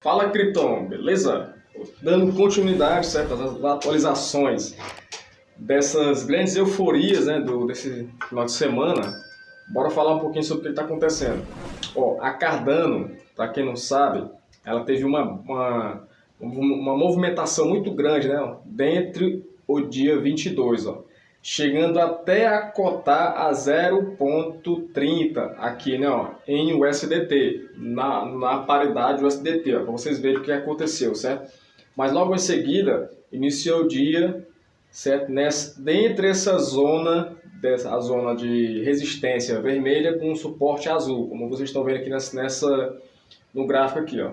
Fala, Krypton, beleza? Dando continuidade, certo, às atualizações dessas grandes euforias, né, desse final de semana. Bora falar um pouquinho sobre o que está acontecendo. Ó, a Cardano, para quem não sabe, ela teve uma movimentação muito grande, né, ó, dentre o dia 22, ó, chegando até a cotar a 0,30 aqui, né, ó, em USDT, na paridade USDT, para vocês verem o que aconteceu, certo? Mas logo em seguida, iniciou o dia, certo? Dentre essa zona, a zona de resistência vermelha com suporte azul, como vocês estão vendo aqui no gráfico aqui, ó,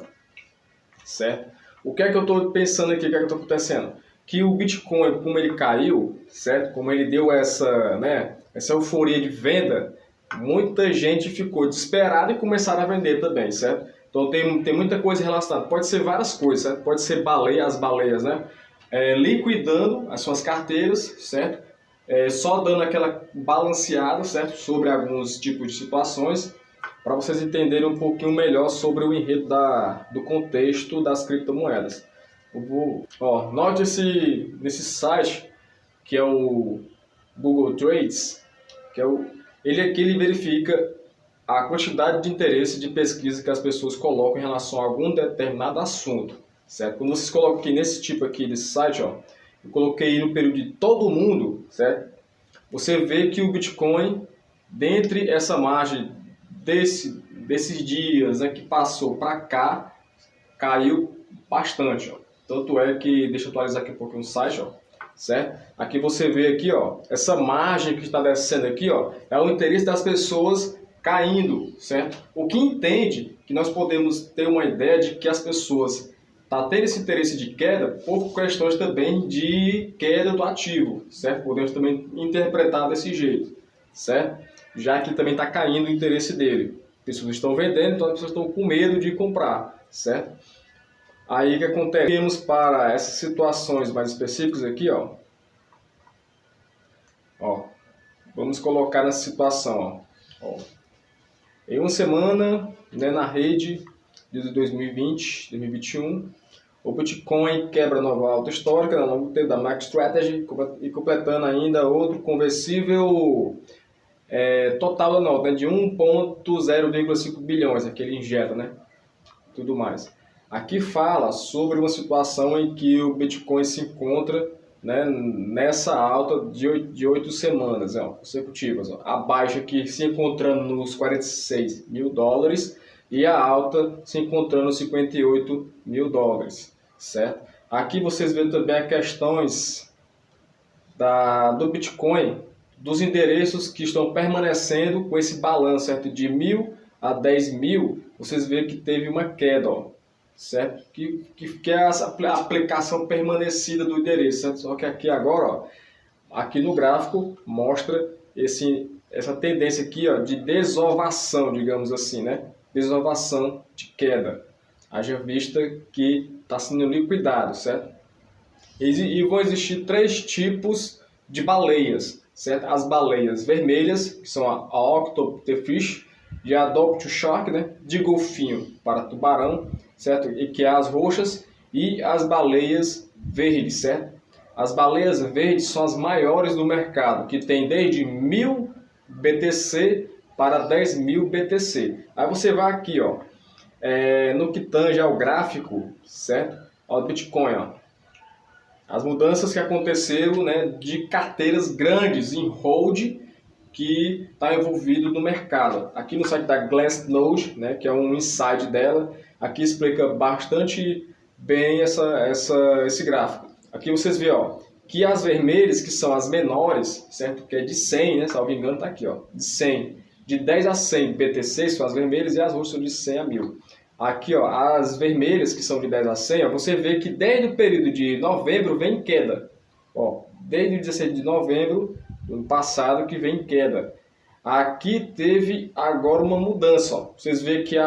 certo? O que é que eu estou pensando aqui, o que é que está acontecendo? Que o Bitcoin, como ele caiu, certo? Como ele deu essa euforia de venda, muita gente ficou desesperada e começaram a vender também, certo? Então tem muita coisa relacionada, pode ser várias coisas, certo? Pode ser as baleias, né? Liquidando as suas carteiras, certo? Só dando aquela balanceada, certo? Sobre alguns tipos de situações, para vocês entenderem um pouquinho melhor sobre o enredo do contexto das criptomoedas. Note nesse site, que é o Google Trades, ele verifica a quantidade de interesse de pesquisa que as pessoas colocam em relação a algum determinado assunto, certo? Quando vocês colocam aqui nesse tipo aqui desse site, ó, eu coloquei no período de todo mundo, certo? Você vê que o Bitcoin, dentre essa margem desses dias, né, que passou para cá, caiu bastante, ó. Tanto é que, deixa eu atualizar aqui um pouquinho o site, ó, certo? Aqui você vê aqui, ó, essa margem que está descendo aqui, ó, é o interesse das pessoas caindo, certo? O que entende que nós podemos ter uma ideia de que as pessoas estão tendo esse interesse de queda por questões também de queda do ativo, certo? Podemos também interpretar desse jeito, certo? Já que também está caindo o interesse dele. Pessoas estão vendendo, então as pessoas estão com medo de comprar, certo? Aí o que acontece? Temos para essas situações mais específicas aqui, ó. Vamos colocar nessa situação, ó. Em uma semana, né, na rede de 2020, 2021, o Bitcoin quebra nova alta histórica no longo tempo da MicroStrategy e completando ainda outro conversível total da nota, né, de 1,0,5 bilhões, que ele injeta, né, tudo mais. Aqui fala sobre uma situação em que o Bitcoin se encontra, né, nessa alta de 8 semanas, ó, consecutivas. Ó. A baixa aqui se encontrando nos 46 mil dólares e a alta se encontrando nos 58 mil dólares, certo? Aqui vocês veem também as questões do Bitcoin, dos endereços que estão permanecendo com esse balanço, certo? De 1.000 a 10.000, vocês veem que teve uma queda, ó, certo? Que é a aplicação permanecida do endereço, certo? Só que aqui agora, ó, aqui no gráfico mostra essa tendência aqui, ó, de desovação, digamos assim, né? Desovação de queda, haja vista que está sendo liquidado, certo? E vão existir 3 tipos de baleias, certo? As baleias vermelhas, que são a Octopussfish, de Adopt to Shark, né? De golfinho para tubarão, certo? E que é as roxas, e as baleias verdes, certo? As baleias verdes são as maiores do mercado, que tem desde 1.000 BTC para 10.000 BTC. Aí você vai aqui, ó, no que tange ao gráfico, certo? Ó, do Bitcoin, ó. As mudanças que aconteceram, né, de carteiras grandes em hold que está envolvido no mercado. Aqui no site da Glassnode, né, que é um insight dela, aqui explica bastante bem esse gráfico. Aqui vocês veem, ó, que as vermelhas, que são as menores, certo? Que é de 100, né, se não me engano, está aqui, ó, de 100. De 10 a 100 BTC são as vermelhas e as roxas são de 100 a 1.000. Aqui, ó, as vermelhas, que são de 10 a 100, ó, você vê que desde o período de novembro vem queda. Ó, desde o 16 de novembro do ano passado que vem queda. Aqui teve agora uma mudança. Ó. Vocês veem que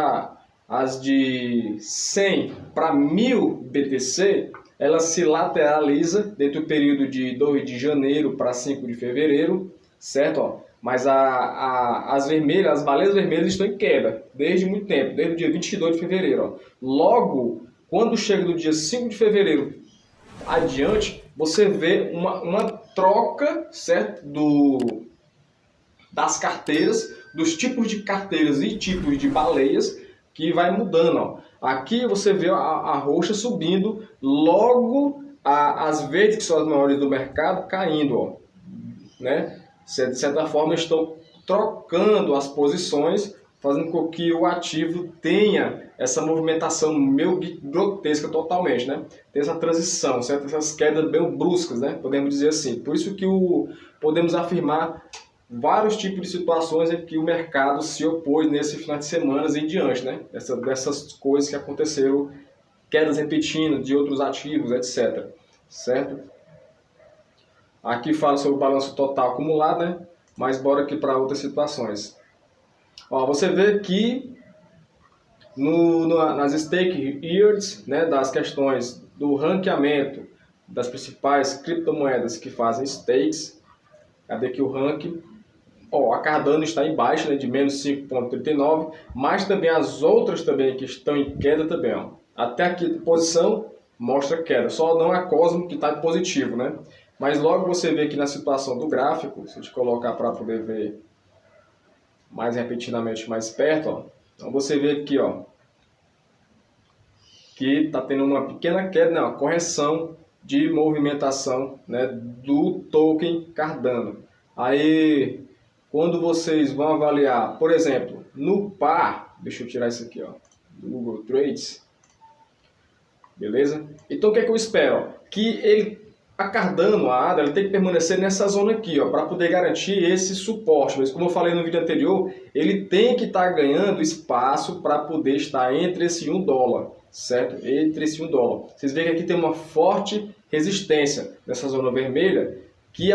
as de 100 para 1.000 BTC, ela se lateraliza dentro do período de 2 de janeiro para 5 de fevereiro, certo? Ó. Mas as baleias vermelhas estão em queda desde muito tempo, desde o dia 22 de fevereiro. Ó. Logo, Quando chega do dia 5 de fevereiro adiante, você vê uma troca, certo? Das carteiras, dos tipos de carteiras e tipos de baleias, que vai mudando. Ó. Aqui você vê a roxa subindo, logo as verdes, que são as maiores do mercado, caindo. Ó. Né? De certa forma, estão trocando as posições, fazendo com que o ativo tenha essa movimentação meio grotesca totalmente, né? Tem essa transição, certo? Essas quedas bem bruscas, né? Podemos dizer assim. Por isso que podemos afirmar vários tipos de situações em que o mercado se opôs nesse final de semana em diante, né? Dessas coisas que aconteceram, quedas repetindo de outros ativos, etc. Certo? Aqui fala sobre o balanço total acumulado, né? Mas bora aqui para outras situações. Ó, você vê que nas stake yields, né, das questões do ranqueamento das principais criptomoedas que fazem stakes, cadê aqui o ranking? Ó, a Cardano está em baixa, né, de menos 5,39, mas também as outras também que estão em queda também. Ó. Até aqui a posição mostra queda, só não a Cosmo que está positivo, né? Mas logo você vê aqui na situação do gráfico, se a gente colocar para poder ver mais repetidamente mais perto, ó. Então você vê aqui, ó, que está tendo uma pequena queda, né, uma correção de movimentação, né, do token Cardano. Aí, quando vocês vão avaliar, por exemplo, no par, deixa eu tirar isso aqui, ó, do Google Trades, beleza? Então o que é que eu espero? Que a Cardano, a ADA, ele tem que permanecer nessa zona aqui, ó, para poder garantir esse suporte. Mas como eu falei no vídeo anterior, ele tem que estar ganhando espaço para poder estar entre esse $1, certo? Entre esse $1. Vocês veem que aqui tem uma forte resistência nessa zona vermelha,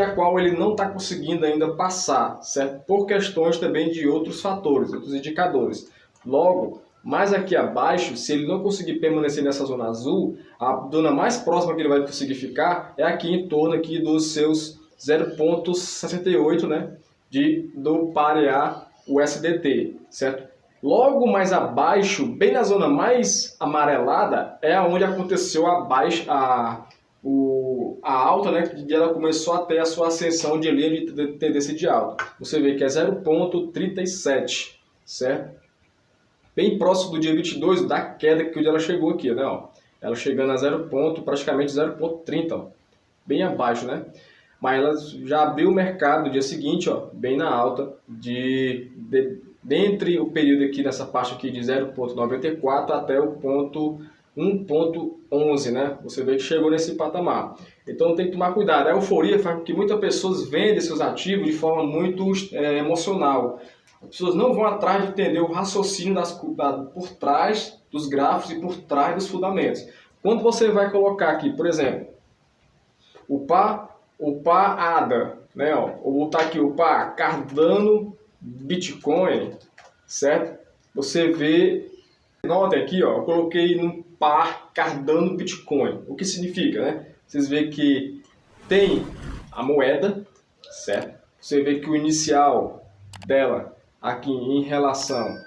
a qual ele não está conseguindo ainda passar, certo? Por questões também de outros fatores, outros indicadores. Logo, mais aqui abaixo, se ele não conseguir permanecer nessa zona azul, a zona mais próxima que ele vai conseguir ficar é aqui em torno aqui dos seus 0,68, né, do parear USDT, certo? Logo mais abaixo, bem na zona mais amarelada, é onde aconteceu a alta, né, que ela começou a ter a sua ascensão de linha de tendência de alta. Você vê que é 0,37, certo? Bem próximo do dia 22 da queda que ela chegou aqui, né? Ó. Ela chegando a praticamente 0,30, bem abaixo, né? Mas ela já abriu o mercado no dia seguinte, ó, bem na alta, dentre o período aqui nessa parte aqui de 0,94 até o ponto 1,11, né? Você vê que chegou nesse patamar. Então tem que tomar cuidado. A euforia faz com que muitas pessoas vendem seus ativos de forma muito emocional. As pessoas não vão atrás de entender o raciocínio por trás dos gráficos e por trás dos fundamentos. Quando você vai colocar aqui, por exemplo, o par ADA, né? Ó, ou botar aqui o par Cardano Bitcoin, certo? Você vê, notem aqui, ó, eu coloquei no par Cardano Bitcoin. O que significa, né? Vocês veem que tem a moeda, certo? Você vê que o inicial dela aqui em relação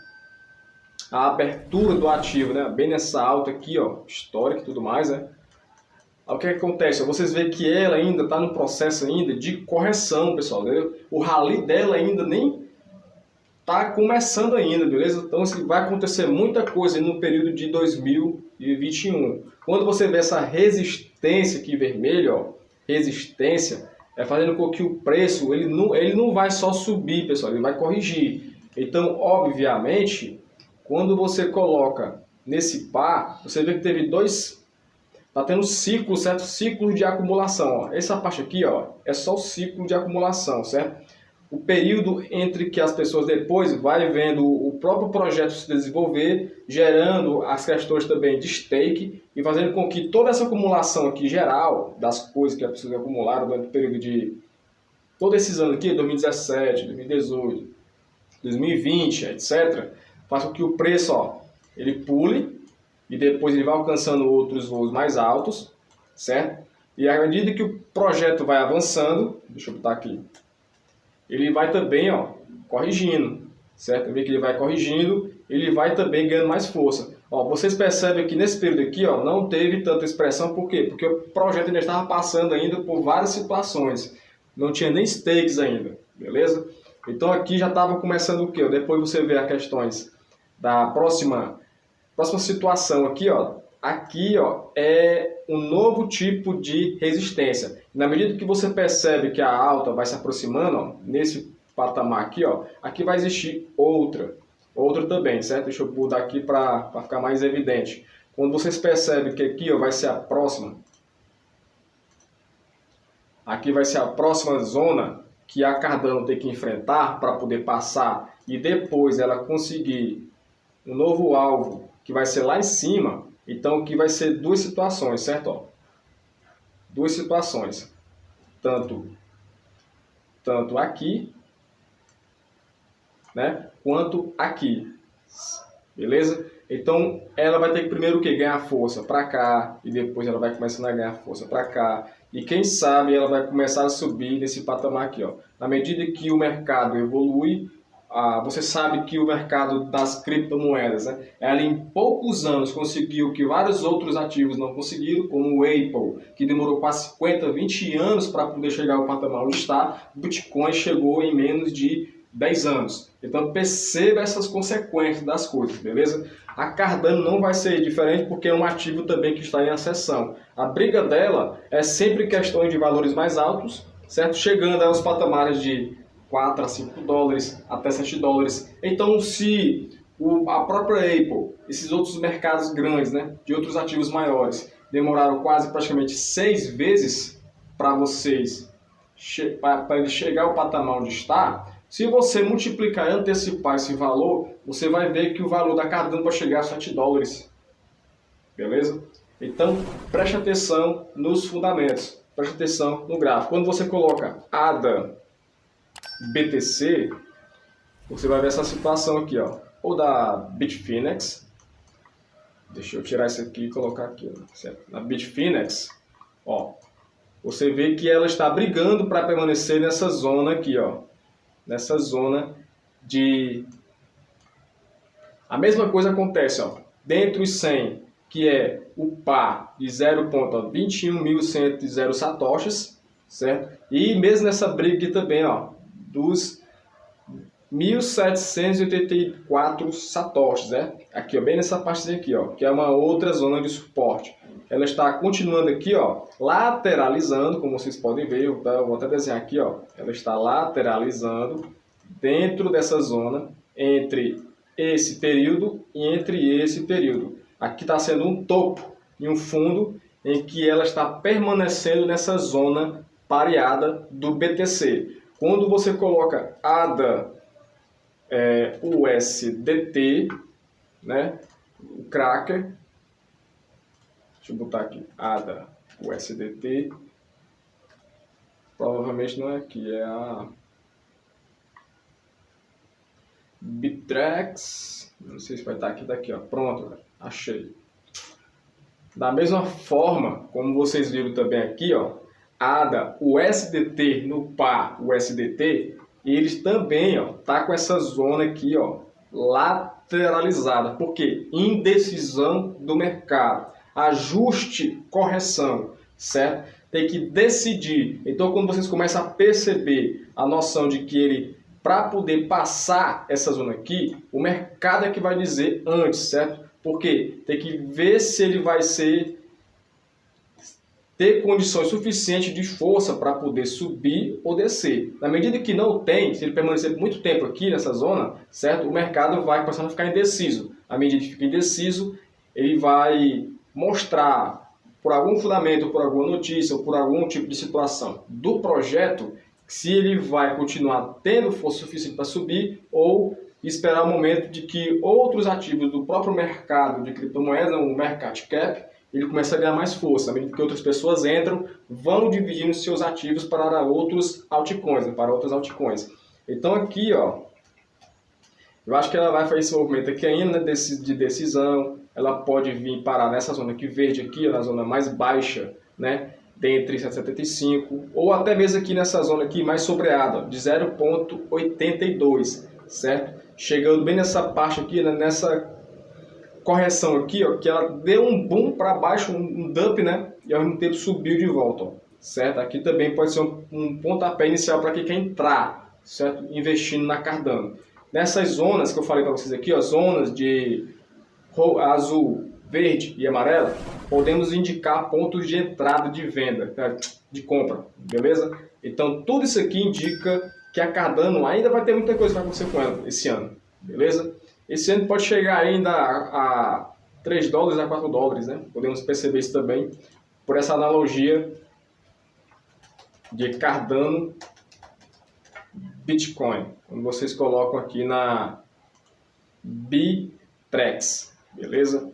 à abertura do ativo, né? Bem nessa alta aqui, ó, histórica e tudo mais, né? O que acontece? Vocês veem que ela ainda está no processo ainda de correção, pessoal. Entendeu? O rally dela ainda nem está começando ainda, beleza? Então assim, vai acontecer muita coisa no período de 2021. Quando você vê essa resistência aqui vermelha, ó, resistência, fazendo com que o preço ele não vai só subir, pessoal, ele vai corrigir. Então, obviamente, quando você coloca nesse par, você vê que teve está tendo ciclo, certo? Ciclo de acumulação. Ó. Essa parte aqui, ó, é só o ciclo de acumulação, certo? O período entre que as pessoas depois vai vendo o próprio projeto se desenvolver, gerando as questões também de stake e fazendo com que toda essa acumulação aqui geral das coisas que as pessoas acumularam durante o período de todos esses anos aqui, 2017, 2018, 2020, etc., faça com que o preço, ó, ele pule e depois ele vai alcançando outros voos mais altos, certo? E à medida que o projeto vai avançando, deixa eu botar aqui, ele vai também, ó, corrigindo, certo? Vê que ele vai corrigindo, ele vai também ganhando mais força. Ó, vocês percebem que nesse período aqui, ó, não teve tanta expressão, por quê? Porque o projeto ainda estava passando ainda por várias situações, não tinha nem stakes ainda, beleza? Então aqui já estava começando o quê? Depois você vê as questões da próxima situação aqui, ó. Aqui, ó, é um novo tipo de resistência. Na medida que você percebe que a alta vai se aproximando, ó, nesse patamar aqui, ó, aqui vai existir outra também, certo? Deixa eu mudar aqui para ficar mais evidente. Quando vocês percebem que aqui, ó, vai ser a próxima, aqui vai ser a próxima zona que a Cardano tem que enfrentar para poder passar e depois ela conseguir um novo alvo que vai ser lá em cima. Então aqui vai ser duas situações, certo? Ó, duas situações, tanto aqui, né, quanto aqui, beleza? Então ela vai ter que primeiro o que? Ganhar força para cá e depois ela vai começando a ganhar força para cá e quem sabe ela vai começar a subir nesse patamar aqui, ó. Na medida que o mercado evolui, você sabe que o mercado das criptomoedas, né, ela em poucos anos conseguiu que vários outros ativos não conseguiram, como o Apple, que demorou quase 50, 20 anos para poder chegar ao patamar onde está. O Bitcoin chegou em menos de 10 anos. Então perceba essas consequências das coisas, beleza? A Cardano não vai ser diferente porque é um ativo também que está em ascensão. A briga dela é sempre questões de valores mais altos, certo? Chegando aos patamares de 4 a 5 dólares, até 7 dólares. Então se a própria Apple, esses outros mercados grandes, né, de outros ativos maiores, demoraram quase praticamente 6 vezes para vocês, para ele chegar ao patamar onde está. Se você multiplicar e antecipar esse valor, você vai ver que o valor da Cardano vai chegar a 7 dólares. Beleza? Então, preste atenção nos fundamentos. Preste atenção no gráfico. Quando você coloca ADA BTC, você vai ver essa situação aqui, ó. Ou da Bitfinex. Deixa eu tirar isso aqui e colocar aqui, ó, certo? Na Bitfinex, ó. Você vê que ela está brigando para permanecer nessa zona aqui, ó. Nessa zona de... A mesma coisa acontece, ó, dentro dos 100, que é o par de 0.21100 satoshis, certo? E mesmo nessa briga aqui também, ó, dos 1.784 satoshis, né? Aqui, ó, bem nessa parte aqui, ó, que é uma outra zona de suporte. Ela está continuando aqui, ó, lateralizando, como vocês podem ver, eu vou até desenhar aqui, ó, ela está lateralizando dentro dessa zona, entre esse período e entre esse período. Aqui está sendo um topo e um fundo em que ela está permanecendo nessa zona pareada do BTC. Quando você coloca ADA USDT, né, o Kraken, deixa eu botar aqui, ADA USDT, provavelmente não é aqui, é a Bittrex, não sei se vai estar aqui, daqui, ó, pronto, achei. Da mesma forma, como vocês viram também aqui, ó, ADA USDT no par USDT, eles também, ó, tá com essa zona aqui, ó, lateralizada. Por quê? Indecisão do mercado. Ajuste, correção, certo? Tem que decidir. Então, quando vocês começam a perceber a noção de que ele, para poder passar essa zona aqui, o mercado é que vai dizer antes, certo? Porque tem que ver se ele vai ter condições suficientes de força para poder subir ou descer. Na medida que não tem, se ele permanecer muito tempo aqui nessa zona, certo? O mercado vai começando a ficar indeciso. À medida que fica indeciso, ele vai mostrar, por algum fundamento, por alguma notícia ou por algum tipo de situação do projeto, se ele vai continuar tendo força suficiente para subir ou esperar o momento de que outros ativos do próprio mercado de criptomoedas, o market cap, ele começa a ganhar mais força. À medida que outras pessoas entram, vão dividindo seus ativos para outros altcoins, para outras altcoins. Então aqui, ó, eu acho que ela vai fazer esse movimento aqui ainda, né, de decisão. Ela pode vir parar nessa zona aqui verde aqui, na zona mais baixa, né, dentre 775, ou até mesmo aqui nessa zona aqui mais sobreada, de 0.82, certo? Chegando bem nessa parte aqui, né, correção aqui, ó, que ela deu um boom para baixo, um dump, né? E ao mesmo tempo subiu de volta, ó, certo? Aqui também pode ser um pontapé inicial para quem quer entrar, certo? Investindo na Cardano. Nessas zonas que eu falei para vocês aqui, ó, zonas de azul, verde e amarela, podemos indicar pontos de entrada de venda, né? De compra, beleza? Então tudo isso aqui indica que a Cardano ainda vai ter muita coisa para acontecer com ela esse ano, beleza? Esse ano pode chegar ainda a 3 dólares a 4 dólares, né? Podemos perceber isso também por essa analogia de Cardano Bitcoin, quando vocês colocam aqui na Bittrex, beleza?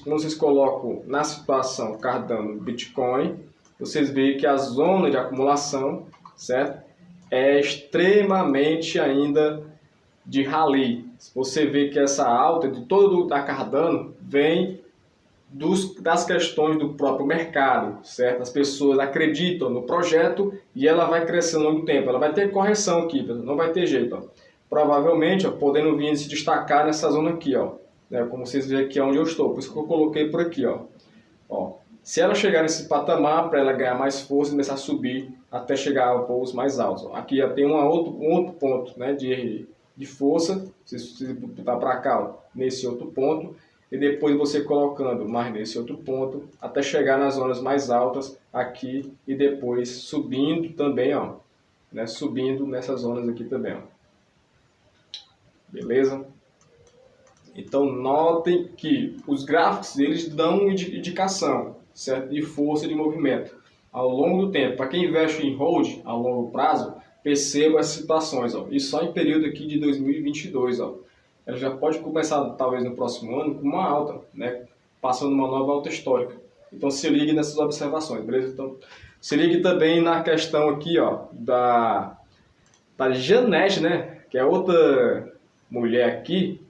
Quando vocês colocam na situação Cardano Bitcoin, vocês veem que a zona de acumulação, certo? É extremamente ainda de rally. Você vê que essa alta de todo da Cardano vem das questões do próprio mercado, certo? As pessoas acreditam no projeto e ela vai crescendo ao longo do tempo. Ela vai ter correção aqui, não vai ter jeito, ó. Provavelmente, ó, podendo vir se destacar nessa zona aqui, ó, né? Como vocês veem aqui onde eu estou, por isso que eu coloquei por aqui, ó. Ó, se ela chegar nesse patamar, para ela ganhar mais força e começar a subir até chegar a voos mais altos, ó. Aqui já tem um outro ponto, né, de força, se botar para cá, ó, nesse outro ponto, e depois você colocando mais nesse outro ponto, até chegar nas zonas mais altas aqui, e depois subindo também, ó, né, subindo nessas zonas aqui também, ó. Beleza? Então notem que os gráficos eles dão indicação, certo? De força de movimento ao longo do tempo. Para quem investe em hold a longo prazo, perceba as situações, ó. E só em período aqui de 2022, ó, ela já pode começar talvez no próximo ano com uma alta, né? Passando uma nova alta histórica. Então se ligue nessas observações, beleza? Então se ligue também na questão aqui, ó, da Janete, né? Que é outra mulher aqui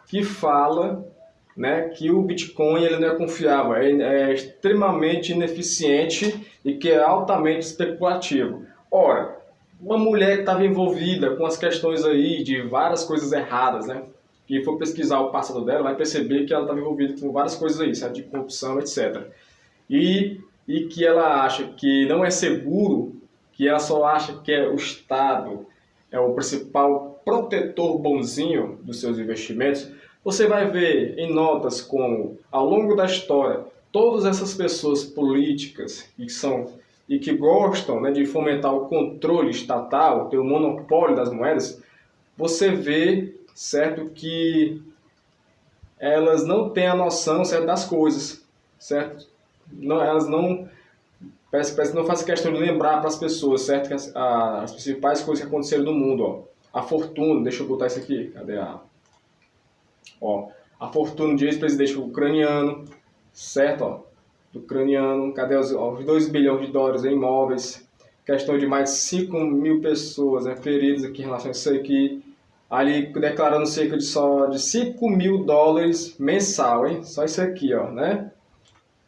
que fala, né, que o Bitcoin ele não é confiável, é extremamente ineficiente e que é altamente especulativo. Ora, uma mulher que estava envolvida com as questões aí de várias coisas erradas, né? Quem for pesquisar o passado dela vai perceber que ela estava envolvida com várias coisas aí, certo? De corrupção, etc. E que ela acha que não é seguro, que ela só acha que o Estado é o principal protetor bonzinho dos seus investimentos. Você vai ver em notas como, ao longo da história, todas essas pessoas políticas e que gostam, né, de fomentar o controle estatal, ter o monopólio das moedas, você vê, certo, que elas não têm a noção, certo, das coisas, certo? Não, elas não... Parece que não faz questão de lembrar para as pessoas, certo, que as principais coisas que aconteceram no mundo, ó. A fortuna, deixa eu botar isso aqui, cadê a... Ó, a fortuna de ex-presidente ucraniano, certo, ó, ucraniano, cadê os 2 bilhões de dólares em imóveis, questão de mais de 5 mil pessoas, né, feridas aqui em relação a isso aqui, ali declarando cerca de só de 5 mil dólares mensal, hein, só isso aqui, ó, né,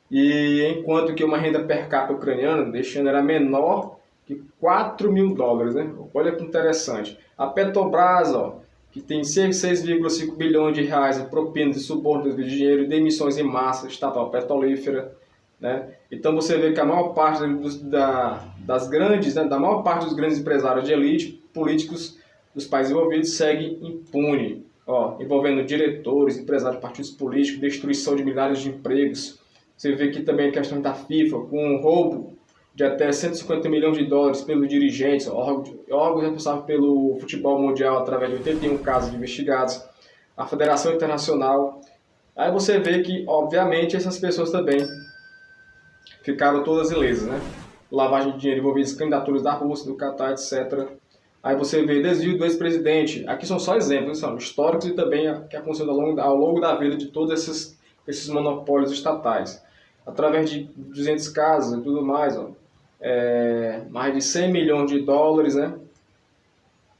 e enquanto que uma renda per capita ucraniana, deixando era menor que 4 mil dólares, né, olha que interessante. A Petrobras, ó, que tem 6,5 bilhões de reais em propinas e subornos de dinheiro e de emissões em massa estatal petrolífera, né? Então você vê que a maior parte das grandes, né, da maior parte dos grandes empresários de elite, políticos dos países envolvidos, segue impune, ó, envolvendo diretores, empresários de partidos políticos, destruição de milhares de empregos. Você vê aqui também a questão da FIFA, com um roubo de até 150 milhões de dólares pelos dirigentes, órgãos responsáveis pelo futebol mundial através de 81 casos investigados, a Federação Internacional. Aí você vê que, obviamente, essas pessoas também ficaram todas ilesas, né? Lavagem de dinheiro envolvendo candidaturas da Rússia, do Catar, etc. Aí você vê desvio do ex-presidente. Aqui são só exemplos, são históricos e também que aconteceu ao longo da vida de todos esses monopólios estatais. Através de 200 casos e tudo mais, ó. Mais de 100 milhões de dólares, né?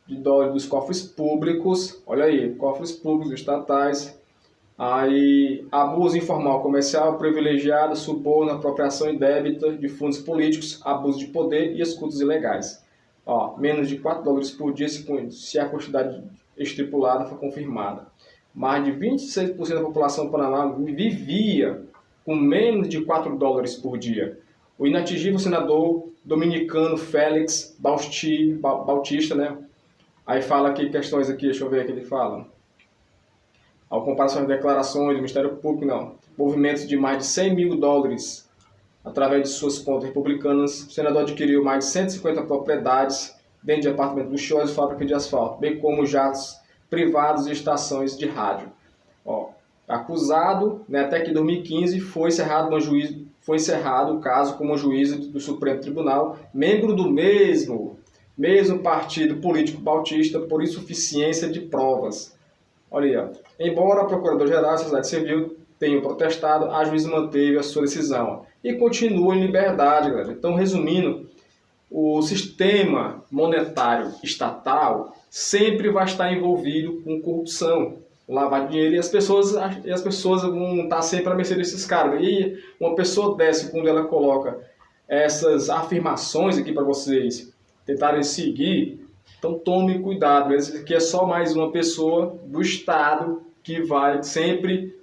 De dólares dos cofres públicos, olha aí, cofres públicos estatais. Aí, abuso informal comercial, privilegiado, suborno, apropriação indébita de fundos políticos, abuso de poder e escudos ilegais. Ó, menos de 4 dólares por dia se a quantidade estipulada foi confirmada. Mais de 26% da população do Panamá vivia com menos de 4 dólares por dia. O inatingível senador dominicano Félix Bautista, né? Aí fala aqui questões aqui, deixa eu ver o que ele fala. Ao comparação às declarações do Ministério Público, não. Movimentos de mais de 100 mil dólares através de suas contas republicanas. O senador adquiriu mais de 150 propriedades dentro de apartamentos luxuosos e fábricas de asfalto, bem como jatos privados e estações de rádio. Ó, acusado, né, até que em 2015 foi encerrado o caso com uma juíza do Supremo Tribunal, membro do mesmo partido político bautista, por insuficiência de provas. Olha aí, ó. Embora a Procurador-Geral da Sociedade Civil tenha protestado, a juíza manteve a sua decisão e continua em liberdade, galera. Então, resumindo, o sistema monetário estatal sempre vai estar envolvido com corrupção, lavar dinheiro, e as pessoas vão estar sempre à mercê desses caras. E uma pessoa dessa, quando ela coloca essas afirmações aqui para vocês tentarem seguir, então tome cuidado. Esse aqui é só mais uma pessoa do Estado que vai sempre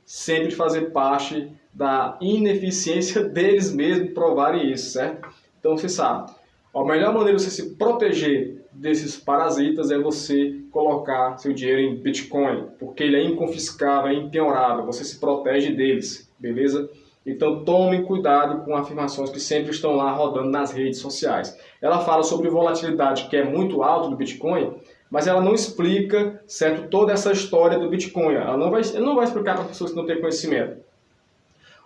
fazer parte da ineficiência deles mesmos provarem isso, certo? Então você sabe, a melhor maneira de você se proteger desses parasitas é você colocar seu dinheiro em Bitcoin, porque ele é inconfiscável, é impenhorável, você se protege deles, beleza? Então tome cuidado com afirmações que sempre estão lá rodando nas redes sociais. Ela fala sobre volatilidade que é muito alta do Bitcoin, mas ela não explica, certo, toda essa história do Bitcoin. Ela não vai explicar para as pessoas que não têm conhecimento.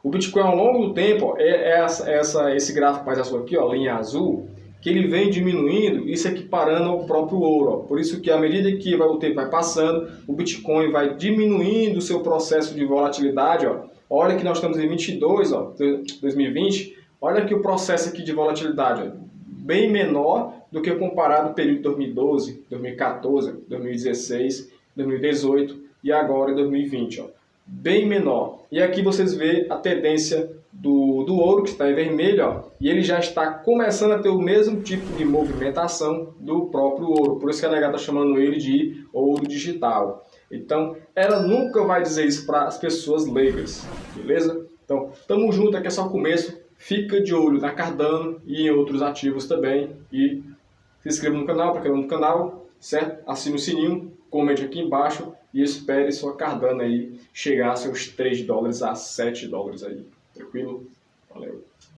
O Bitcoin, ao longo do tempo, esse gráfico mais azul aqui, ó, linha azul, que ele vem diminuindo e se equiparando ao próprio ouro. Ó. Por isso que à medida que o tempo vai passando, o Bitcoin vai diminuindo o seu processo de volatilidade. Ó. Olha que nós estamos em 2020, olha aqui o processo aqui de volatilidade, ó, bem menor do que comparado ao período de 2012, 2014, 2016, 2018 e agora em 2020. Ó. Bem menor. E aqui vocês veem a tendência do ouro, que está em vermelho, ó, e ele já está começando a ter o mesmo tipo de movimentação do próprio ouro. Por isso que a negada está chamando ele de ouro digital. Então, ela nunca vai dizer isso para as pessoas leigas, beleza? Então, tamo junto, aqui é só o começo. Fica de olho na Cardano e em outros ativos também. E se inscreva no canal, para quem não é no canal, certo? Assine o sininho, comente aqui embaixo e espere sua Cardano aí chegar a seus 3 dólares a 7 dólares aí. Tranquilo? Valeu!